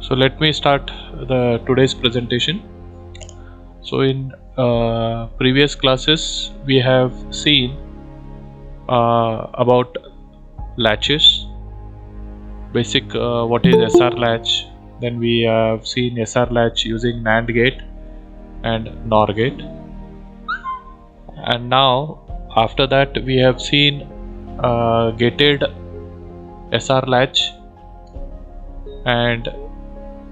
So let me start the today's presentation. So in previous classes we have seen about latches, basic what is SR latch. Then we have seen SR latch using NAND gate and NOR gate, and now after that we have seen gated SR latch and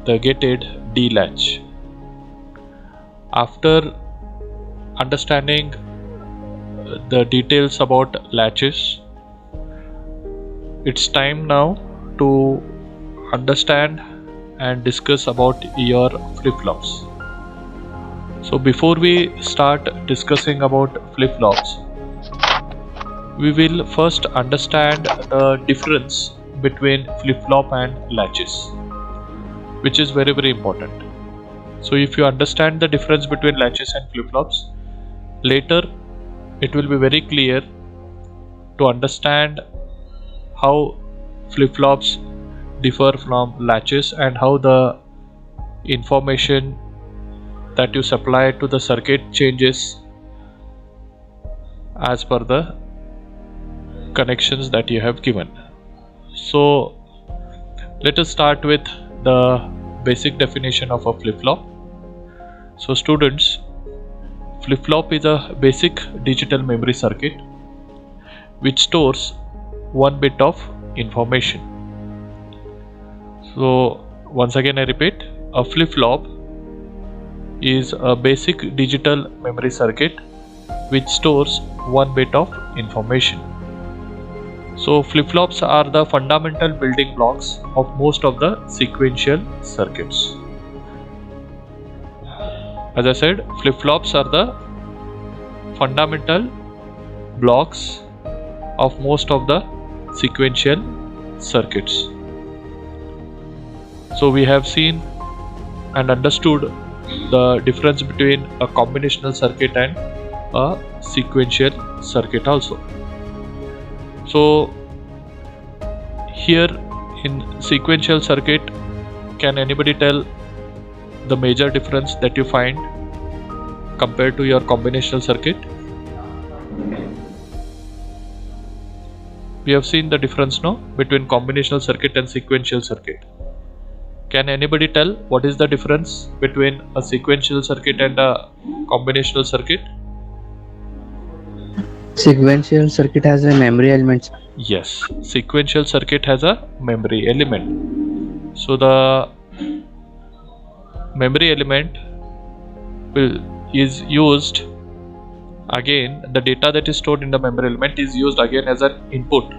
the gated D latch. After understanding the details about latches, it's time now to understand and discuss about your flip-flops. So before we start discussing about flip-flops, we will first understand the difference between flip-flop and latches, which is very important. So if you understand the difference between latches and flip-flops, later it will be very clear to understand how flip-flops differ from latches and how the information that you supply to the circuit changes as per the connections that you have given. So let us start with the basic definition of a flip-flop. So students, flip-flop is a basic digital memory circuit which stores one bit of information. So once again I repeat, a flip-flop is a basic digital memory circuit which stores one bit of information. So flip-flops are the fundamental building blocks of most of the sequential circuits. As I said, flip-flops are the fundamental blocks of most of the sequential circuits. So we have seen and understood the difference between a combinational circuit and a sequential circuit also. So here in sequential circuit, can anybody tell the major difference that you find compared to your combinational circuit? We have seen the difference now between combinational circuit and sequential circuit. Can anybody tell what is the difference between a sequential circuit and a combinational circuit? Sequential circuit has a memory element. Yes, sequential circuit has a memory element. So the memory element is used again, the data that is stored in the memory element is used again as an input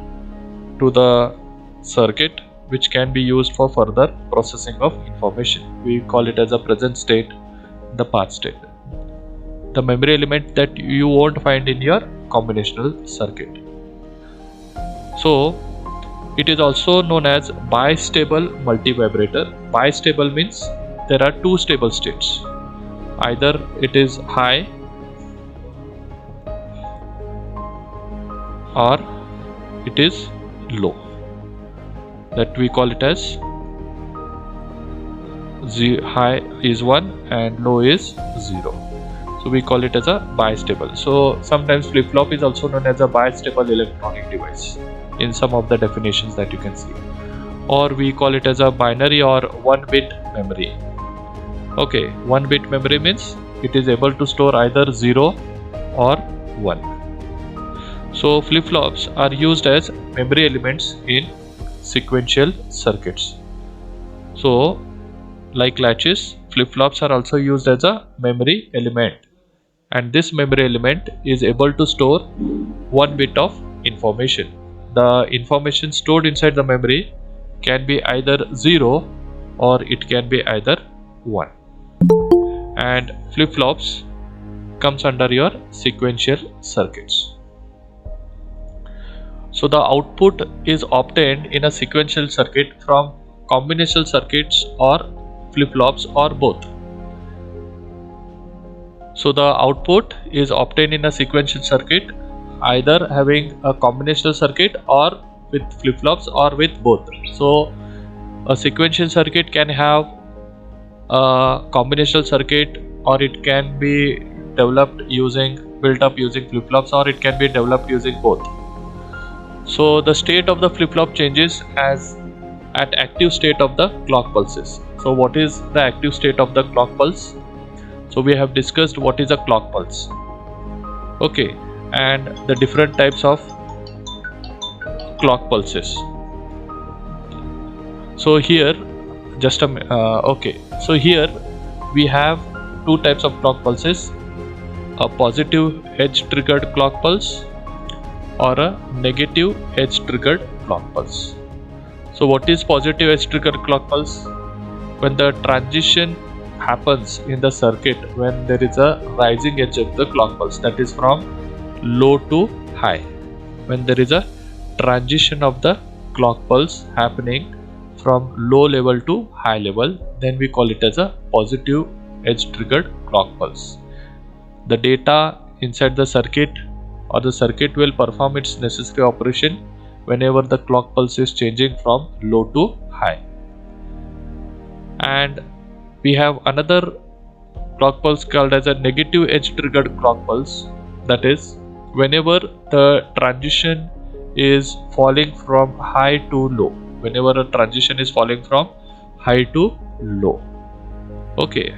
to the circuit, which can be used for further processing of information. We call it as a present state, the past state. The memory element that you won't find in your combinational circuit. So it is also known as bistable multivibrator. Bistable means there are two stable states. Either it is high or it is low. That we call it as high is 1 and low is 0. So we call it as a bistable. So sometimes flip-flop is also known as a bistable electronic device in some of the definitions that you can see. Or we call it as a binary or 1-bit memory. Okay, 1-bit memory means it is able to store either 0 or 1. So flip-flops are used as memory elements in sequential circuits. So like latches, flip-flops are also used as a memory element, and this memory element is able to store one bit of information. The information stored inside the memory can be either 0 or it can be either 1, and flip-flops comes under your sequential circuits. So the output is obtained in a sequential circuit from combinational circuits or flip-flops or both. So the output is obtained in a sequential circuit either having a combinational circuit or with flip-flops or with both. So a sequential circuit can have a combinational circuit, or it can be built up using flip-flops, or it can be developed using both. So the state of the flip-flop changes as at active state of the clock pulses. So what is the active state of the clock pulse? So we have discussed what is a clock pulse, okay, and the different types of clock pulses. So here so here we have two types of clock pulses: a positive edge triggered clock pulse or a negative edge triggered clock pulse. So what is positive edge triggered clock pulse? When the transition happens in the circuit when there is a rising edge of the clock pulse, that is from low to high. When there is a transition of the clock pulse happening from low level to high level, then we call it as a positive edge triggered clock pulse. The data inside the circuit or the circuit will perform its necessary operation whenever the clock pulse is changing from low to high. And we have another clock pulse called as a negative edge triggered clock pulse, that is whenever the transition is falling from high to low, whenever a transition is falling from high to low. Okay,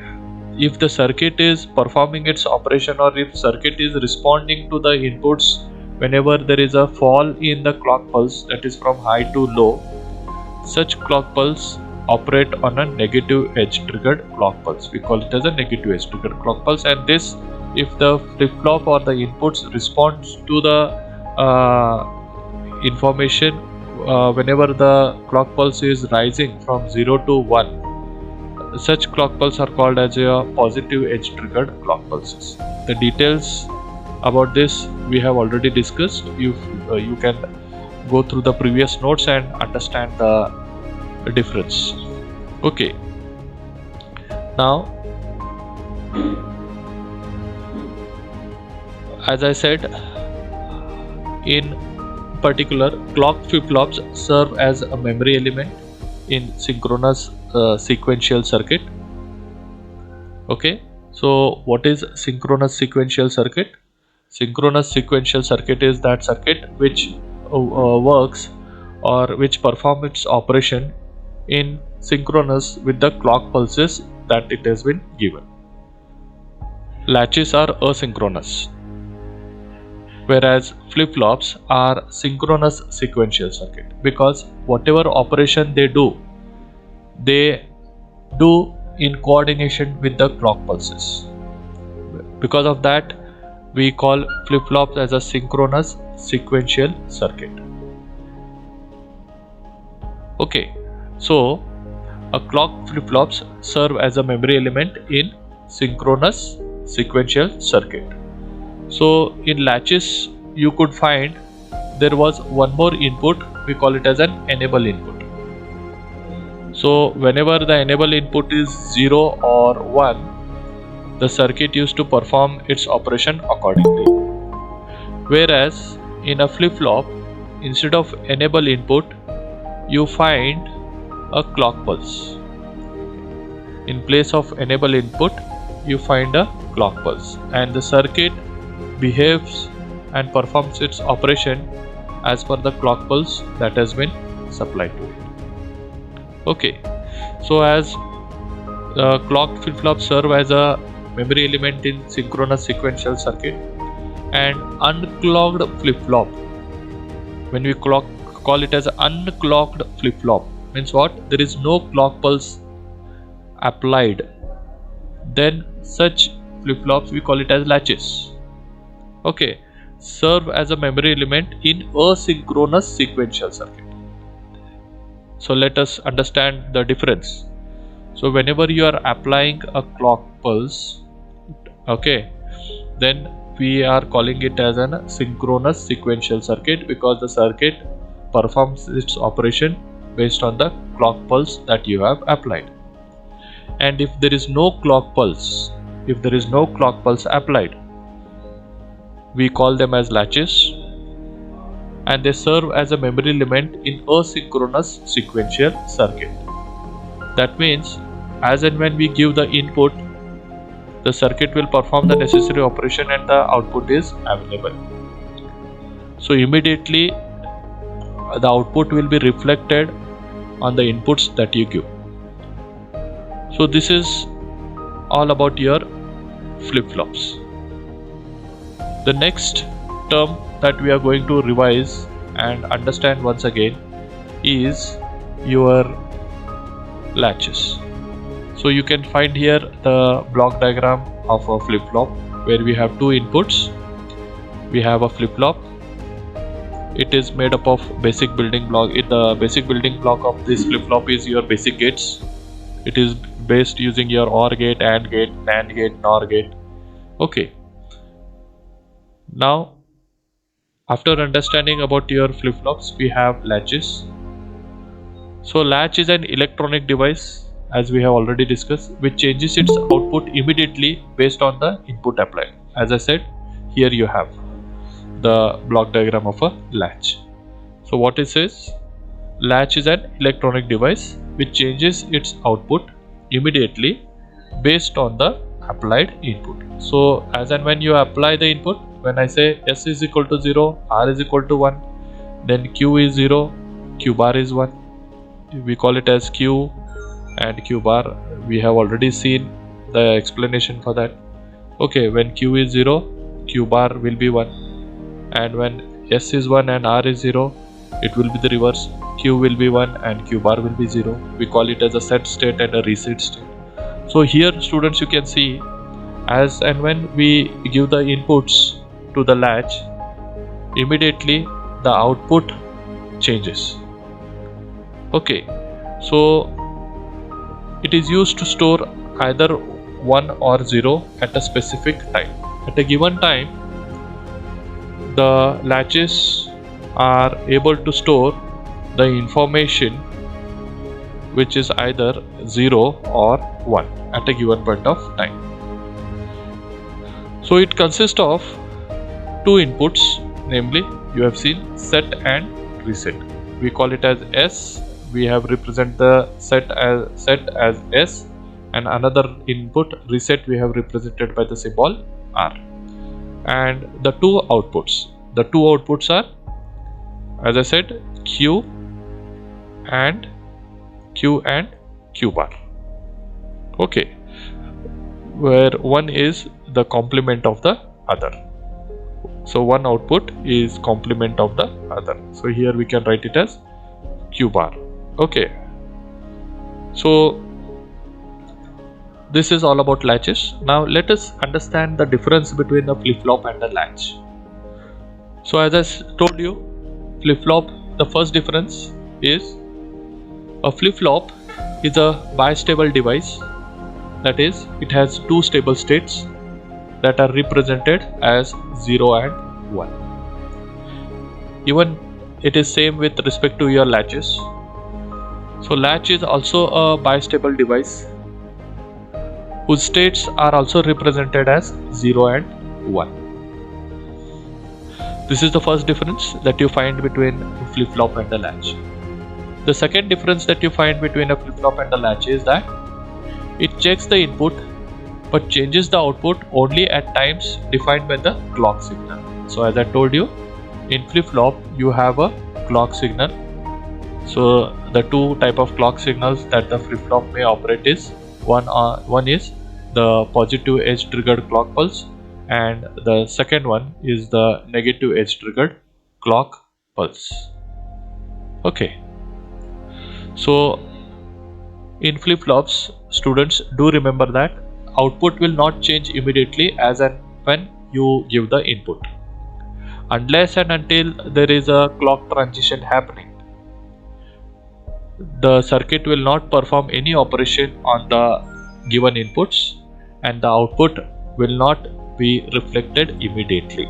if the circuit is performing its operation, or if circuit is responding to the inputs whenever there is a fall in the clock pulse, that is from high to low, such clock pulse operate on a negative edge triggered clock pulse. We call it as a negative edge triggered clock pulse. And this, if the flip-flop or the inputs responds to the information whenever the clock pulse is rising from 0 to 1, such clock pulse are called as a positive edge triggered clock pulses. The details about this we have already discussed. You can go through the previous notes and understand the difference. Okay, now as I said, in particular, clock flip-flops serve as a memory element in synchronous sequential circuit. Okay, so what is synchronous sequential circuit? Synchronous sequential circuit is that circuit which works or which performs its operation in synchronous with the clock pulses that it has been given. Latches are asynchronous, whereas flip-flops are synchronous sequential circuit, because whatever operation they do in coordination with the clock pulses. Because of that, we call flip-flops as a synchronous sequential circuit. Okay, so a clock flip-flops serve as a memory element in synchronous sequential circuit. So in latches you could find there was one more input, we call it as an enable input. So whenever the enable input is 0 or 1, the circuit used to perform its operation accordingly. Whereas in a flip-flop, instead of enable input, you find a clock pulse. In place of enable input, you find a clock pulse, and the circuit behaves and performs its operation as per the clock pulse that has been supplied to it. Okay, so as clock flip-flops serve as a memory element in synchronous sequential circuit, and unclocked flip-flop, when we call it as unclocked flip-flop, means what? There is no clock pulse applied, then such flip-flops we call it as latches. Okay, serve as a memory element in asynchronous sequential circuit. So let us understand the difference. So whenever you are applying a clock pulse, okay, then we are calling it as a synchronous sequential circuit, because the circuit performs its operation based on the clock pulse that you have applied. And if there is no clock pulse, applied, we call them as latches, and they serve as a memory element in asynchronous sequential circuit. That means as and when we give the input, the circuit will perform the necessary operation and the output is available. So immediately the output will be reflected on the inputs that you give. So this is all about your flip-flops. The next term that we are going to revise and understand once again is your latches. So you can find here the block diagram of a flip-flop where we have two inputs. We have a flip-flop. It is made up of basic building block. The basic building block of this flip-flop is your basic gates. It is based using your OR gate, AND gate, NAND gate, NOR gate. Okay. Now, after understanding about your flip-flops, we have latches. So latch is an electronic device, as we have already discussed, which changes its output immediately based on the input applied. As I said, here you have the block diagram of a latch. So what it says, latch is an electronic device which changes its output immediately based on the applied input. So as and when you apply the input, when I say S is equal to 0, R is equal to 1, then Q is 0, Q bar is 1. We call it as Q and Q bar. We have already seen the explanation for that. Okay, when Q is 0, Q bar will be 1, and when S is 1 and R is 0, it will be the reverse. Q will be 1 and Q bar will be 0. We call it as a set state and a reset state. So here, students, you can see as and when we give the inputs to the latch, immediately the output changes. Okay, so it is used to store either 1 or 0 at a specific time. At a given time, the latches are able to store the information which is either 0 or 1 at a given point of time. So it consists of two inputs, namely you have seen set and reset. We call it as S. We have represent the set as S, and another input reset we have represented by the symbol R. And the two outputs are, as I said, Q and Q bar. Okay, where one is the complement of the other. So one output is complement of the other. So here we can write it as Q bar. Okay, so this is all about latches. Now let us understand the difference between a flip-flop and a latch. So as I told you, flip-flop, the first difference is a flip-flop is a bistable device. That is, it has two stable states that are represented as 0 and 1. Even it is same with respect to your latches. So latch is also a bistable device whose states are also represented as 0 and 1. This is the first difference that you find between a flip-flop and a latch. The second difference that you find between a flip-flop and a latch is that it checks the input but changes the output only at times defined by the clock signal. So as I told you, in flip-flop you have a clock signal. So the two type of clock signals that the flip-flop may operate is one is the positive edge triggered clock pulse, and the second one is the negative edge triggered clock pulse. Okay, so in flip-flops, students, do remember that output will not change immediately as and when you give the input, unless and until there is a clock transition happening. The circuit will not perform any operation on the given inputs, and the output will not be reflected immediately.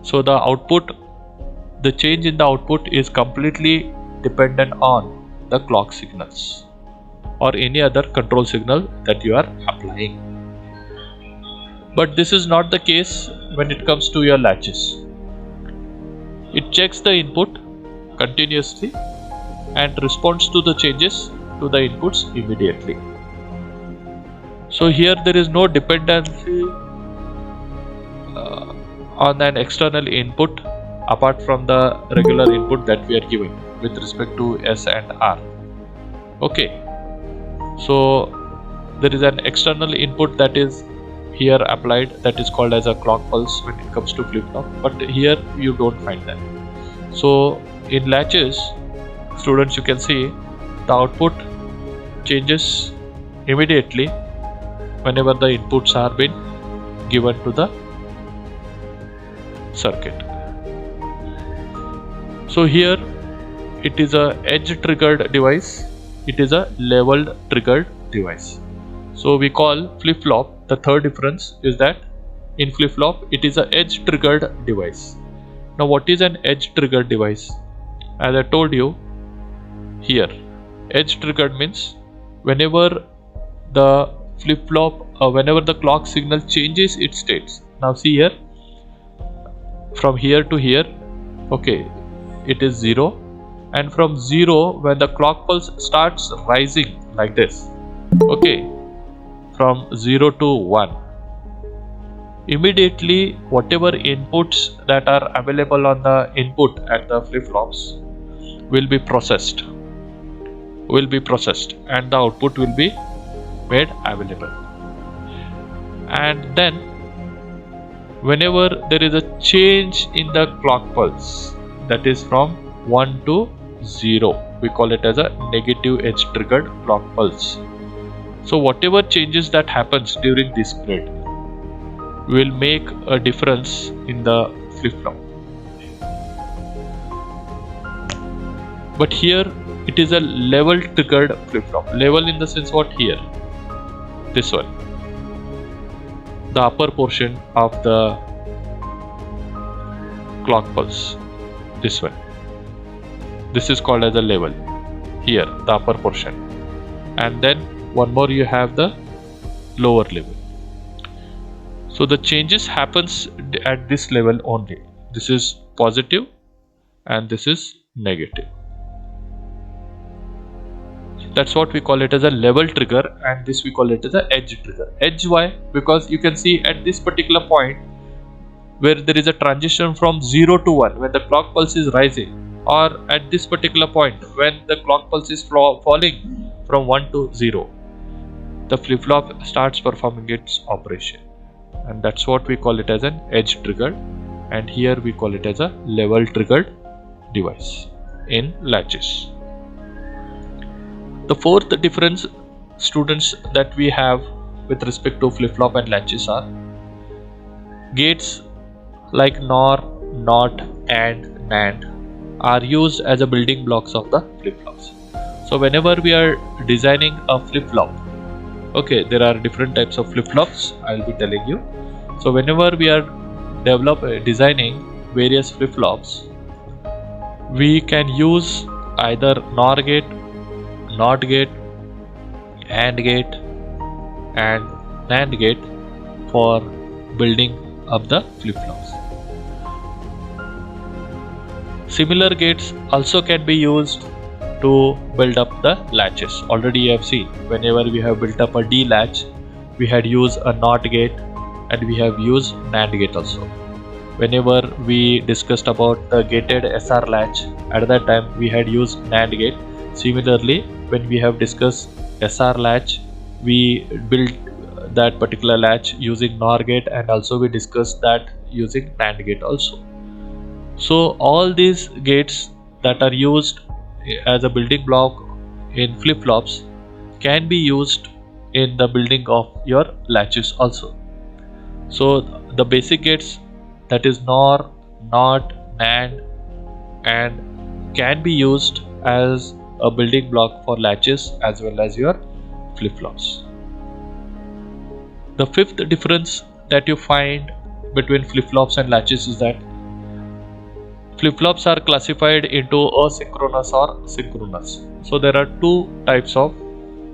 So the change in the output is completely dependent on the clock signals or any other control signal that you are applying. But this is not the case when it comes to your latches. It checks the input continuously and responds to the changes to the inputs immediately. So here there is no dependency on an external input apart from the regular input that we are given with respect to S and R. Okay, so there is an external input that is here applied, that is called as a clock pulse when it comes to flip-flop, but here you don't find that. So in latches, students, you can see the output changes immediately whenever the inputs are been given to the circuit. So here it is a edge triggered device, it is a leveled triggered device. So we call flip-flop, the third difference is that in flip-flop it is a edge triggered device. Now what is an edge triggered device? As I told you here, edge triggered means whenever the flip-flop, whenever the clock signal changes its states. Now see here, from here to here, okay, it is 0, and from 0 when the clock pulse starts rising like this, okay, from 0 to 1, immediately whatever inputs that are available on the input at the flip-flops will be processed, and the output will be made available. And then whenever there is a change in the clock pulse, that is from 1 to 0, we call it as a negative edge triggered clock pulse. So whatever changes that happens during this period will make a difference in the flip-flop. But here it is a level triggered flip-flop. Level in the sense what? Here, this one, the upper portion of the clock pulse, this one, this is called as a level, here the upper portion, and then one more you have the lower level. So the changes happens at this level only. This is positive and this is negative. That's what we call it as a level trigger, and this we call it as a edge trigger. Edge, why? Because you can see at this particular point where there is a transition from 0 to 1 when the clock pulse is rising, or at this particular point when the clock pulse is falling from 1 to 0, the flip-flop starts performing its operation, and that's what we call it as an edge triggered, and here we call it as a level triggered device in latches. The fourth difference, students, that we have with respect to flip-flop and latches are gates like NOR, NOT, and NAND are used as a building blocks of the flip-flops. So whenever we are designing a flip-flop, okay, there are different types of flip-flops, I'll be telling you. So whenever we are designing various flip-flops, we can use either NOR gate, NOT gate, AND gate, and NAND gate for building up the flip-flops. Similar gates also can be used to build up the latches. Already you have seen, whenever we have built up a D latch, we had used a NOT gate and we have used NAND gate also. Whenever we discussed about the gated SR latch, at that time we had used NAND gate. Similarly, when we have discussed SR latch, we built that particular latch using NOR gate, and also we discussed that using NAND gate also. So all these gates that are used as a building block in flip-flops can be used in the building of your latches also. So the basic gates, that is NOR, NOT, NAND, and can be used as a building block for latches as well as your flip-flops. The fifth difference that you find between flip-flops and latches is that flip-flops are classified into asynchronous or synchronous. So there are two types of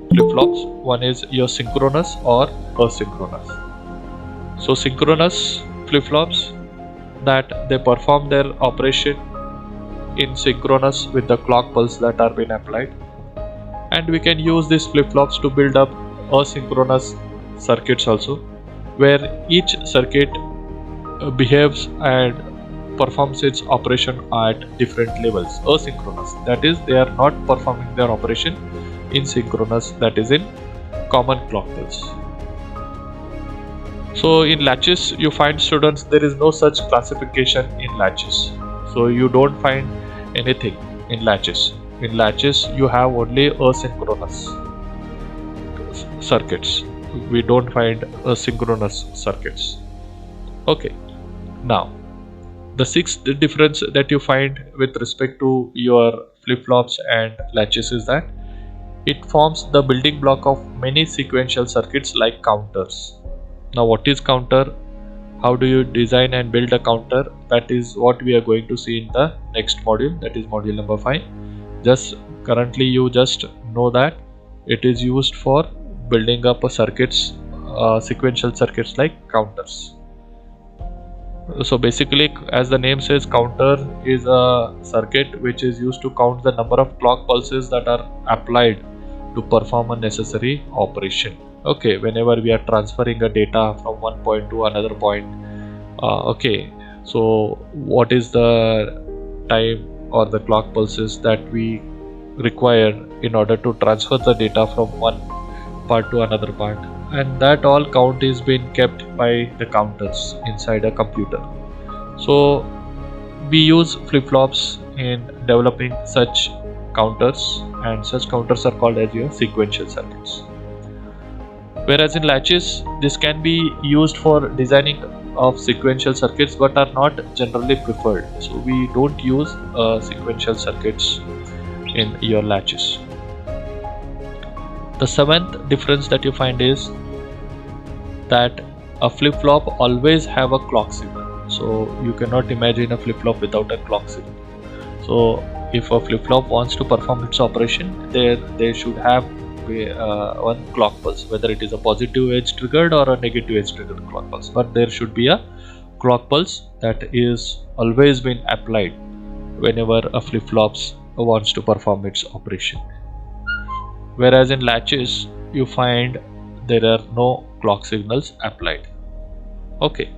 flip-flops. One is your synchronous or asynchronous. So synchronous flip-flops, that they perform their operation in synchronous with the clock pulse that are being applied, And we can use these flip-flops to build up asynchronous circuits also, where each circuit behaves and performs its operation at different levels. Asynchronous, that is, they are not performing their operation in synchronous, that is in common clock pulse. So in latches, you find, students, there is no such classification in latches. So you don't find anything in latches. In latches, you have only asynchronous circuits. We don't find asynchronous circuits. Okay. Now, the sixth difference that you find with respect to your flip-flops and latches is that it forms the building block of many sequential circuits like counters. Now, what is counter? How do you design and build a counter? That is what we are going to see in the next module, that is module number 5. Just currently you just know that it is used for building up a circuits, sequential circuits like counters. So basically, as the name says, counter is a circuit which is used to count the number of clock pulses that are applied to perform a necessary operation. Okay, whenever we are transferring a data from one point to another point. Okay, so what is the time or the clock pulses that we require in order to transfer the data from one part to another part, and that all count is being kept by the counters inside a computer. So we use flip-flops in developing such counters, and such counters are called as your sequential circuits. Whereas in latches, this can be used for designing of sequential circuits but are not generally preferred. So we don't use sequential circuits in your latches. The seventh difference that you find is that a flip-flop always have a clock signal. So you cannot imagine a flip-flop without a clock signal. So if a flip-flop wants to perform its operation, they should have one clock pulse, whether it is a positive edge triggered or a negative edge triggered clock pulse, but there should be a clock pulse that is always been applied whenever a flip-flops wants to perform its operation. Whereas in latches, you find there are no clock signals applied. Okay.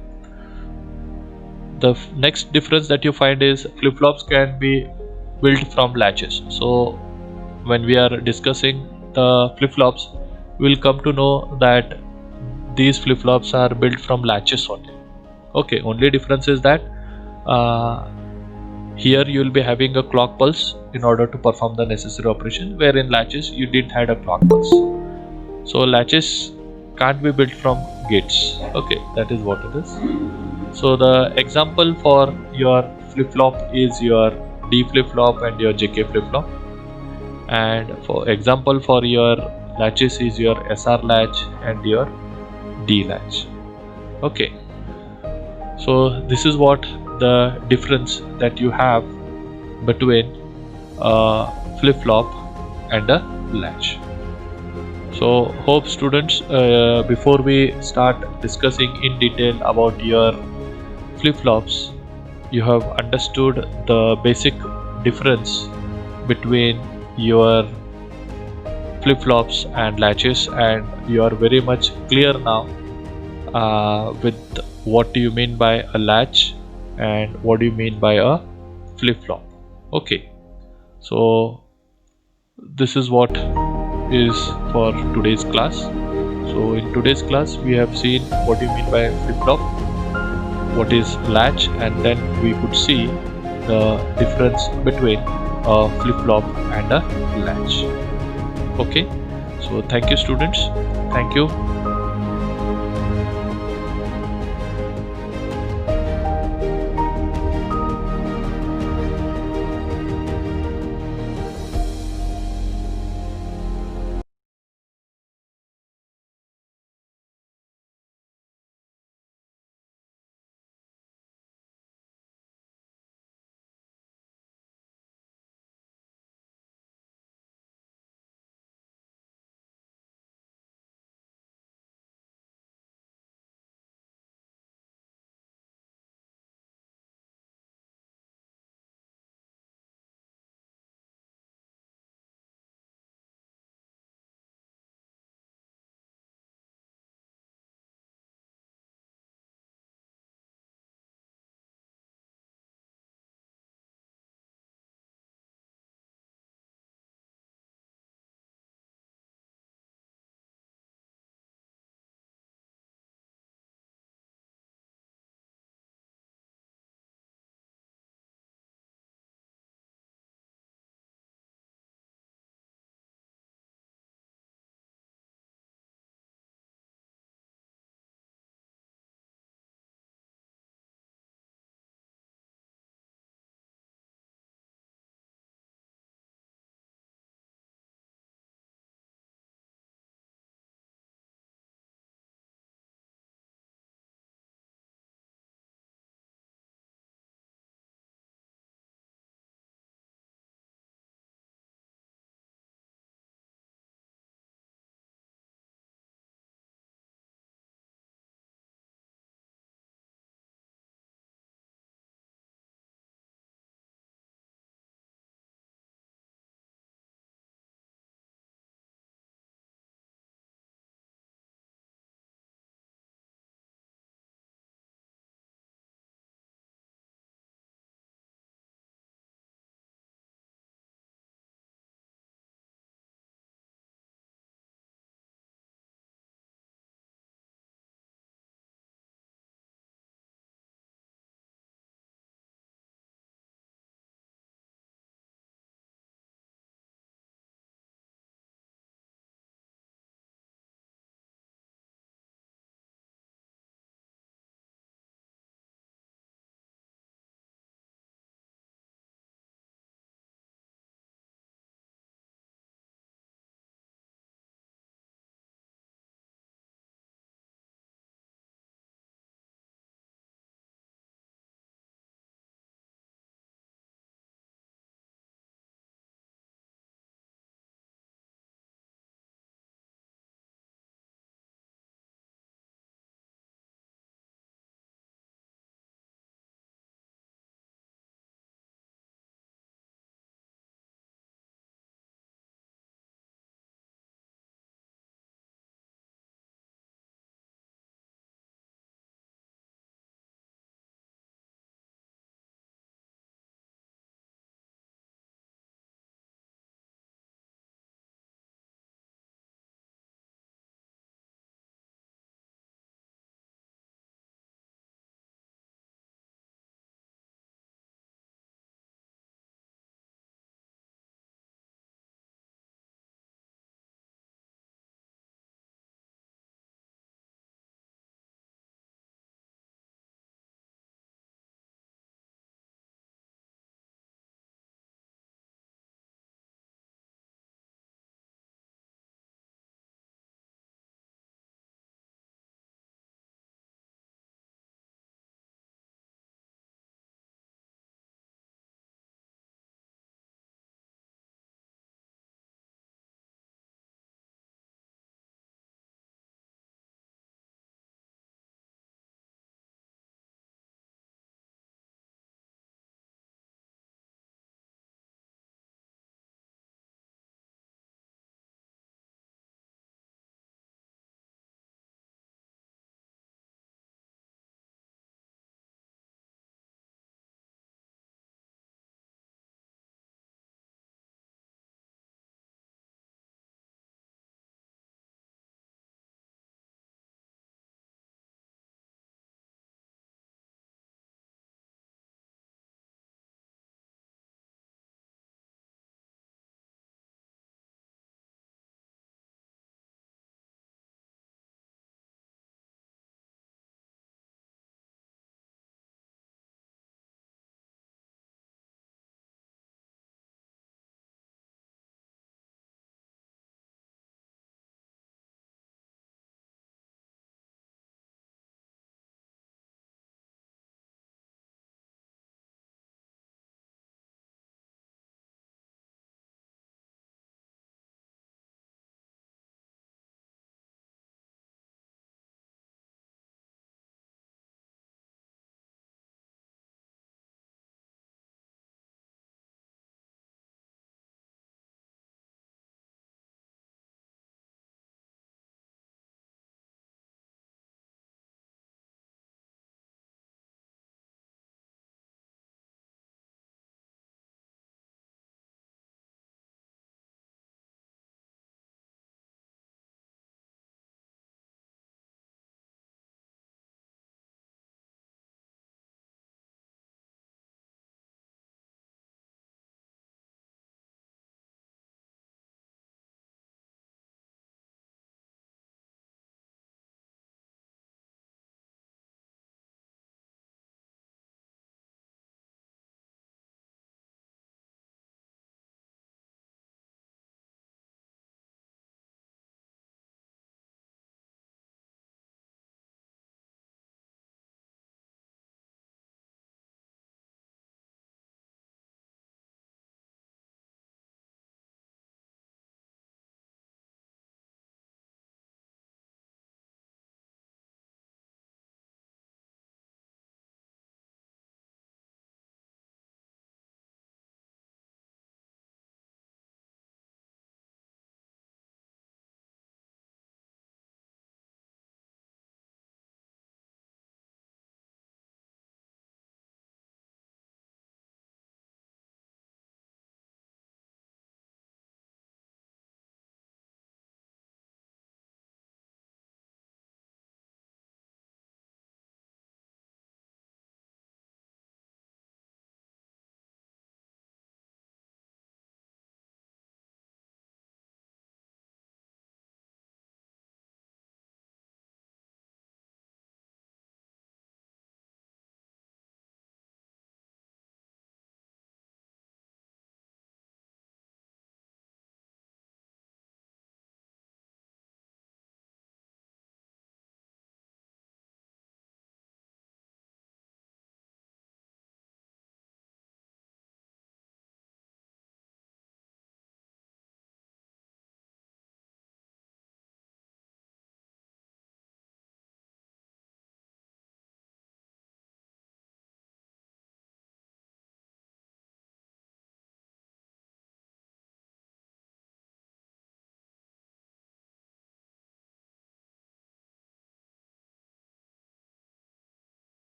The next difference that you find is flip-flops can be built from latches. So when we are discussing the flip-flops, we'll come to know that these flip-flops are built from latches only. Okay, only difference is that here you will be having a clock pulse in order to perform the necessary operation, where in latches you didn't had a clock pulse. So latches can't be built from gates. Okay, that is what it is. So the example for your flip-flop is your D flip-flop and your JK flip-flop, and for example for your latches is your SR latch and your D latch. Okay, so this is what the difference that you have between a flip-flop and a latch. So hope, students, before we start discussing in detail about your flip-flops, you have understood the basic difference between your flip-flops and latches, and you are very much clear now with what do you mean by a latch and what do you mean by a flip-flop. Okay, so this is what is for today's class. So in today's class we have seen what you mean by flip-flop, what is latch, and then we could see the difference between a flip-flop and a latch. Okay, so thank you, students. Thank you.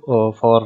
for